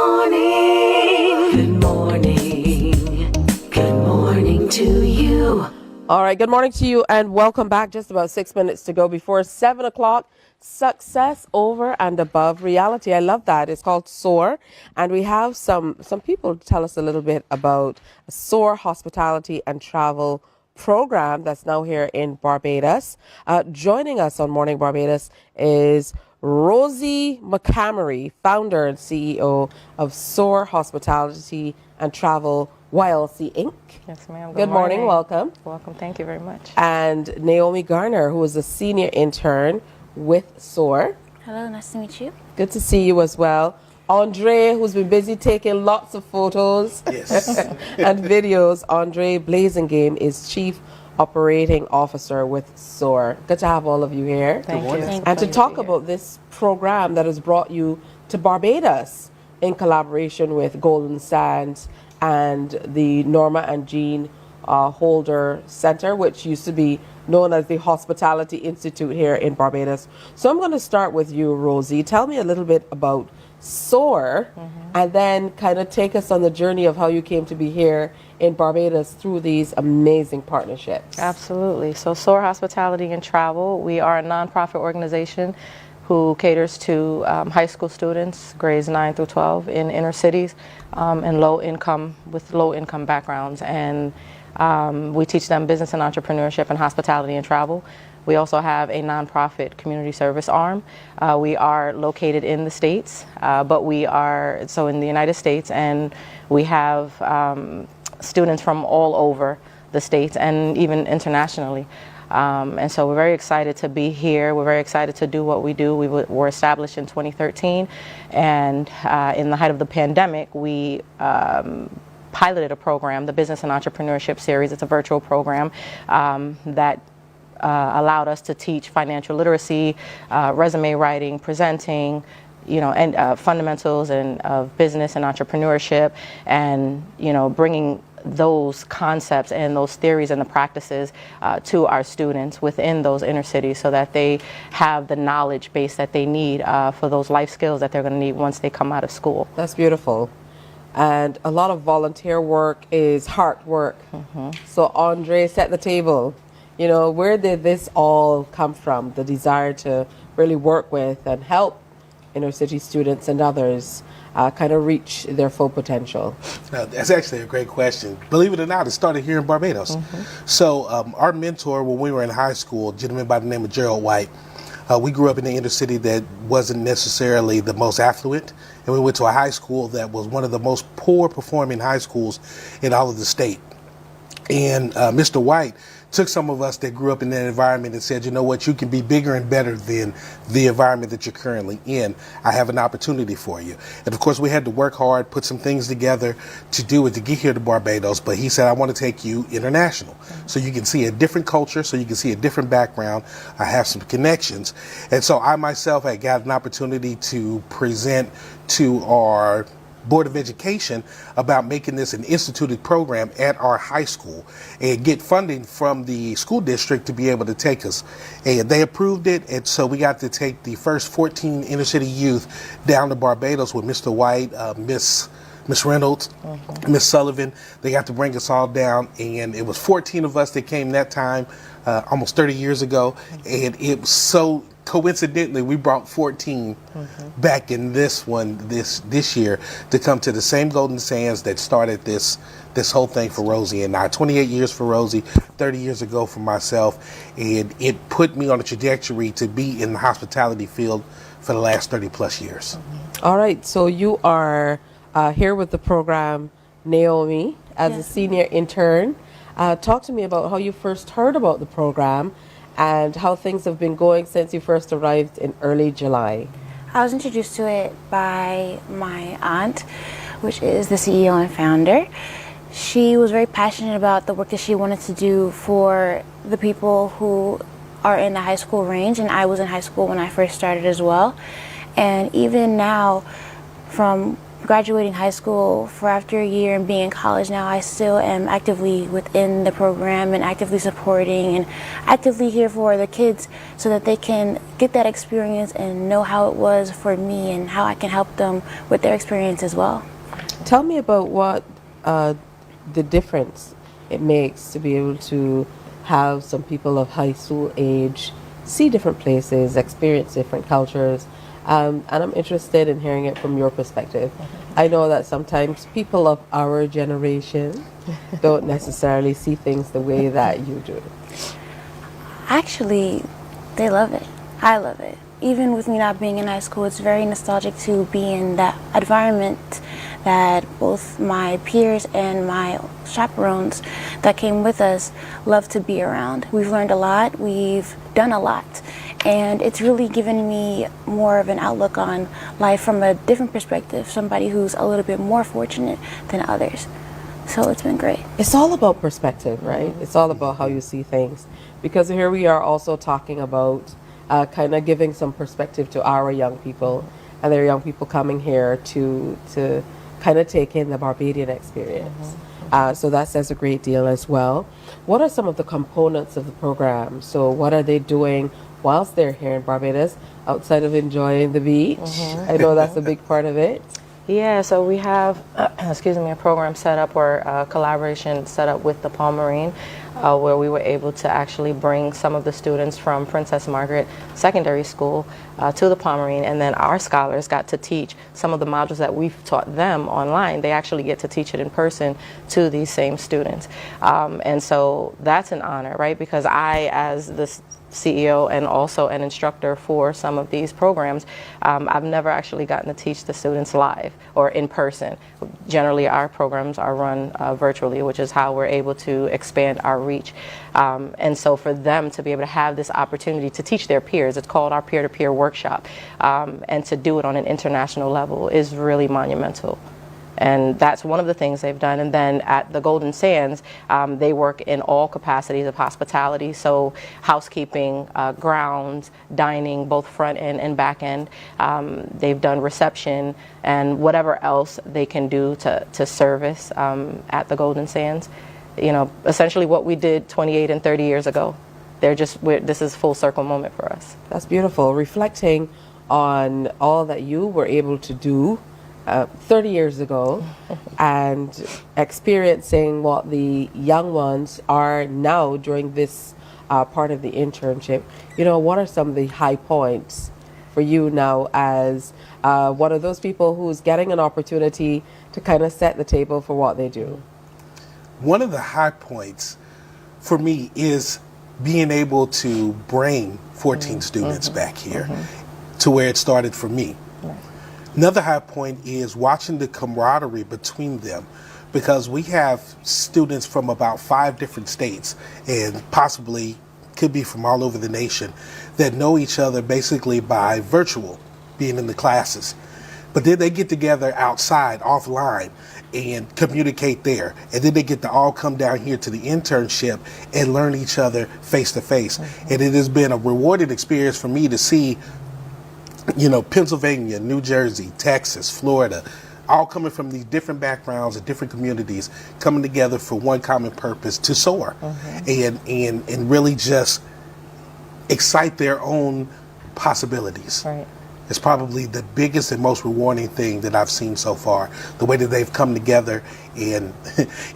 morning. Good morning. Good morning to you. All right, good morning to you and welcome back. Just about 6 minutes to go before 7 o'clock. Success over and above reality. I love that. It's called S.O.A.R. And we have some people to tell us a little bit about S.O.A.R. Hospitality and Travel program that's now here in Barbados. Joining us on Morning Barbados is Rosie McCamery, founder and CEO of S.O.A.R. Hospitality and Travel YLC Inc. Yes, ma'am. Good morning. Welcome. Welcome. Thank you very much. And Naomi Garner, who is a senior intern with S.O.A.R. Hello, nice to meet you. Good to see you as well. Andre, who's been busy taking lots of photos and videos. Andre Blazingame is Chief Operating Officer with S.O.A.R. Good to have all of you here. Thank you. And to talk about this program that has brought you to Barbados in collaboration with Golden Sands and the Norma and Jean Holder Center, which used to be known as the Hospitality Institute here in Barbados. So I'm going to start with you, Rosie. Tell me a little bit about S.O.A.R. And then kind of take us on the journey of how you came to be here in Barbados through these amazing partnerships. Absolutely. So S.O.A.R. Hospitality and Travel, we are a nonprofit organization who caters to high school students, grades 9 through 12 in inner cities and low income backgrounds. And we teach them business and entrepreneurship and hospitality and travel. We also have a nonprofit community service arm. We are located in the States, but we are in the United States, and we have students from all over the States and even internationally. And so we're very excited to be here. We're very excited to do what we do. We were established in 2013, and in the height of the pandemic, we piloted a program, the Business and Entrepreneurship Series. It's a virtual program that allowed us to teach financial literacy, resume writing, presenting, and fundamentals of business and entrepreneurship, and bringing those concepts and those theories and the practices to our students within those inner cities, so that they have the knowledge base that they need for those life skills that they're going to need once they come out of school. That's beautiful. And a lot of volunteer work is hard work. So Andre, set the table. Where did this all come from? The desire to really work with and help inner city students and others kind of reach their full potential? That's actually a great question. Believe it or not, it started here in Barbados. So our mentor when we were in high school, a gentleman by the name of Gerald White, we grew up in the inner city that wasn't necessarily the most affluent, and we went to a high school that was one of the most poor performing high schools in all of the state. And Mr. White took some of us that grew up in that environment and said, you know what, you can be bigger and better than the environment that you're currently in. I have an opportunity for you. And of course, we had to work hard, put some things together to do it, to get here to Barbados. But he said, I want to take you international, so you can see a different culture, so you can see a different background. I have some connections. And so I myself had got an opportunity to present to our Board of Education about making this an instituted program at our high school and get funding from the school district to be able to take us. And they approved it, and so we got to take the first 14 inner city youth down to Barbados with Mr. White, Miss Reynolds, Miss Sullivan. They got to bring us all down, and it was 14 of us that came that time, almost 30 years ago, and it was so coincidentally, we brought 14 back in this year to come to the same Golden Sands that started this whole thing for Rosie and I. 28 years for Rosie, 30 years ago for myself, and it put me on a trajectory to be in the hospitality field for the last 30 plus years. All right, so you are here with the program, Naomi, as a senior intern. Talk to me about how you first heard about the program and how things have been going since you first arrived in early July. I was introduced to it by my aunt, which is the CEO and founder. She was very passionate about the work that she wanted to do for the people who are in the high school range, and I was in high school when I first started as well. And even now, from graduating high school for after a year and being in college now, I still am actively within the program and actively supporting and actively here for the kids so that they can get that experience and know how it was for me and how I can help them with their experience as well. Tell me about what the difference it makes to be able to have some people of high school age see different places, experience different cultures. And I'm interested in hearing it from your perspective. I know that sometimes people of our generation don't necessarily see things the way that you do. Actually, they love it. I love it. Even with me not being in high school, it's very nostalgic to be in that environment that both my peers and my chaperones that came with us love to be around. We've learned a lot, we've done a lot, and it's really given me more of an outlook on life from a different perspective, somebody who's a little bit more fortunate than others. So it's been great. It's all about perspective, right? It's all about how you see things. Because here we are also talking about kind of giving some perspective to our young people, and there are young people coming here to kind of take in the Barbadian experience. So that says a great deal as well. What are some of the components of the program? So what are they doing whilst they're here in Barbados outside of enjoying the beach? I know that's a big part of it. Yeah, so we have, a program set up or a collaboration set up with the Palm Marine, where we were able to actually bring some of the students from Princess Margaret Secondary School to the Palm Marine, and then our scholars got to teach some of the modules that we've taught them online. They actually get to teach it in person to these same students. And so that's an honor, right? Because I, as the CEO and also an instructor for some of these programs, I've never actually gotten to teach the students live or in person. Generally, our programs are run virtually, which is how we're able to expand our reach. And so for them to be able to have this opportunity to teach their peers, it's called our peer-to-peer workshop, and to do it on an international level is really monumental. And that's one of the things they've done. And then at the Golden Sands, they work in all capacities of hospitality, so housekeeping, grounds, dining, both front end and back end. They've done reception and whatever else they can do to service at the Golden Sands. You know, essentially what we did 28 and 30 years ago. This is a full circle moment for us. That's beautiful. Reflecting on all that you were able to do 30 years ago and experiencing what the young ones are now during this part of the internship. You know, what are some of the high points for you now as one of those people who's getting an opportunity to kind of set the table for what they do? One of the high points for me is being able to bring 14 students back here to where it started for me. Another high point is watching the camaraderie between them, because we have students from about 5 different states and possibly could be from all over the nation that know each other basically by virtual being in the classes. But then they get together outside, offline, and communicate there. And then they get to all come down here to the internship and learn each other face to face. And it has been a rewarding experience for me to see, you know, Pennsylvania, New Jersey, Texas, Florida, all coming from these different backgrounds and different communities coming together for one common purpose, to soar and really just excite their own possibilities. Right. It's probably the biggest and most rewarding thing that I've seen so far. The way that they've come together, and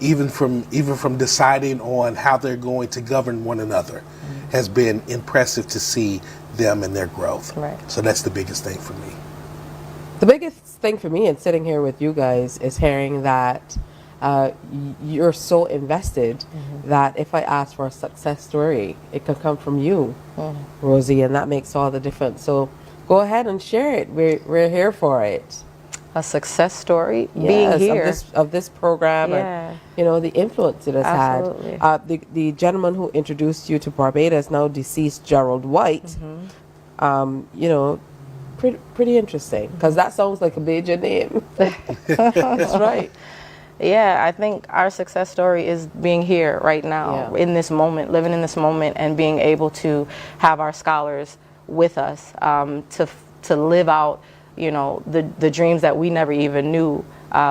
even from deciding on how they're going to govern one another has been impressive to see them and their growth. Right. So that's the biggest thing for me. The biggest thing for me in sitting here with you guys is hearing that you're so invested that if I ask for a success story, it could come from you, Rosie, and that makes all the difference. So go ahead and share it. We're here for it. A success story, Yes, being here. of this program, Yeah. and you know the influence it has Absolutely. had. The gentleman who introduced you to Barbados, now deceased Gerald White, you know, pretty interesting, because that sounds like a major name. That's right. Yeah, I think our success story is being here right now, in this moment, living in this moment, and being able to have our scholars with us to live out the dreams that we never even knew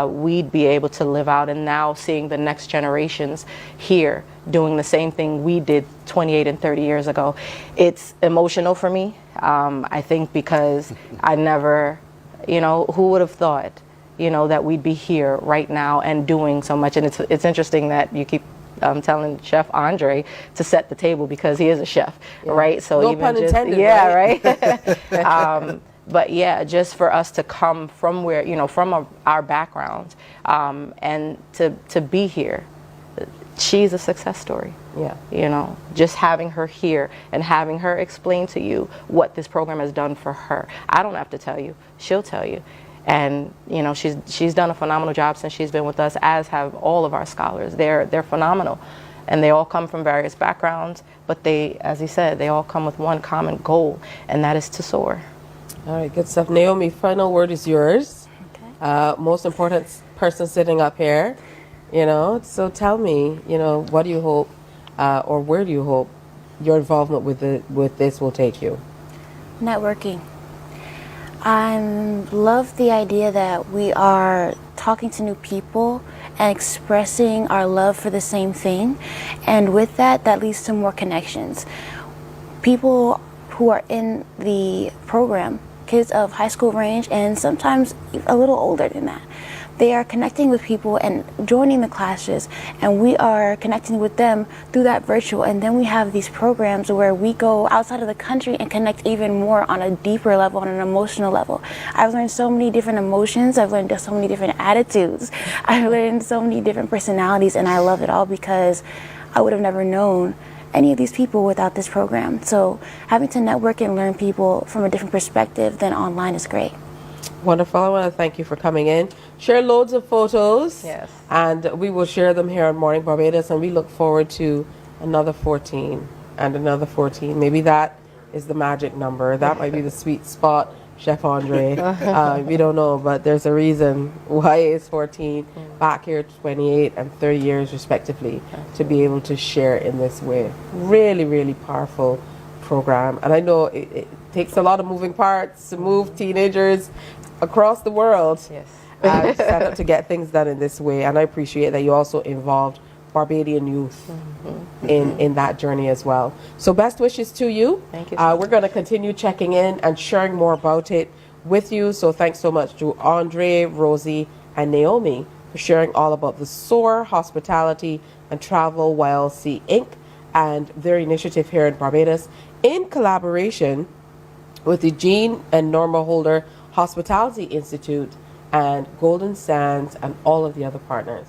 we'd be able to live out, and now seeing the next generations here doing the same thing we did 28 and 30 years ago. It's emotional for me, I think, because I never, who would have thought, that we'd be here right now and doing so much. And it's interesting that you keep telling Chef Andre to set the table, because he is a chef, right? So no even pun just, intended, right? But yeah, just for us to come from where, from our background, and to be here, she's a success story. Yeah. Just having her here and having her explain to you what this program has done for her. I don't have to tell you, she'll tell you. And she's done a phenomenal job since she's been with us, as have all of our scholars. They're phenomenal, and they all come from various backgrounds, but they, as he said, they all come with one common goal, and that is to soar. All right, good stuff. Naomi, final word is yours. Okay. Most important person sitting up here, So tell me, what do you hope, or where do you hope your involvement with this will take you? Networking. I love the idea that we are talking to new people and expressing our love for the same thing, and with that leads to more connections. People who are in the program, kids of high school range and sometimes a little older than that, they are connecting with people and joining the classes, and we are connecting with them through that virtual. And then we have these programs where we go outside of the country and connect even more on a deeper level, on an emotional level. I've learned so many different emotions. I've learned so many different attitudes. I've learned so many different personalities, and I love it all because I would have never known any of these people without this program. So having to network and learn people from a different perspective than online is great. Wonderful. I want to thank you for coming in. Share loads of photos. Yes. And we will share them here on Morning Barbados, and we look forward to another 14 and another 14. Maybe that is the magic number. That might be the sweet spot, Chef Andre. We don't know, but there's a reason why it's 14, back here 28 and 30 years respectively, to be able to share in this way. Really, really powerful program. And I know it takes a lot of moving parts to move teenagers across the world. Yes. Set up to get things done in this way. And I appreciate that you also involved Barbadian youth in that journey as well. So best wishes to you. Thank you so We're going to continue checking in and sharing more about it with you. So thanks so much to Andre, Rosie, and Naomi for sharing all about the S.O.A.R Hospitality and Travel YLC Inc. and their initiative here in Barbados in collaboration with the Jean and Norma Holder Hospitality Institute and Golden Sands and all of the other partners.